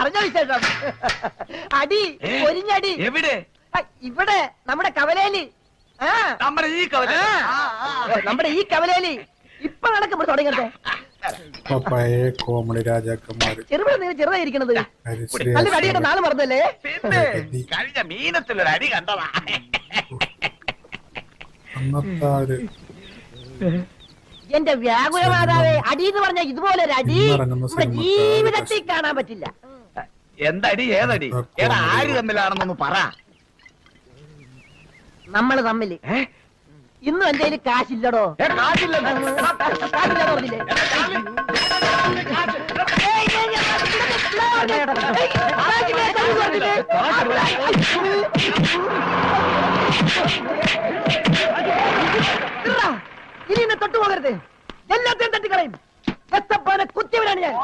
പറഞ്ഞ വിശേഷം. അടി ഒരിഞ്ഞടി. എവിടെ? ഇവിടെ നമ്മുടെ കവലേലി. നമ്മുടെ ഈ കവലേലി ഇപ്പൊ നടക്കുമ്പോൾ തുടങ്ങട്ടെ. പഴയ കോമഡി രാജാക്കന്മാര് ചെറുതായിരിക്കണത്. നല്ല അടിയുടെ നാള് മറന്നല്ലേ? പിന്നെ കഴിഞ്ഞ മീനത്തിലൊരു അടി കണ്ടതാ. അന്നത്തെ എന്റെ വ്യാകുലമാതാവേ, അടി എന്ന് പറഞ്ഞ ഇതുപോലെ ഒരു അടി നമ്മുടെ ജീവിതത്തിൽ കാണാൻ പറ്റില്ല. എന്തടി ഏതടി? ഏടാ ആര് തമ്മിലാണെന്നൊന്ന് പറ. നമ്മള് തമ്മില്. ഇന്നും എന്റെ കയ്യിൽ കാശില്ലടോ. കാശില്ലാന്ന് പറഞ്ഞില്ലേ? ഇനി എന്നെ തൊട്ടു പോകരുത്. എല്ലാத்தைയും തട്ടിക്കളയും. കുത്തിയവരാണ് ഞാൻ.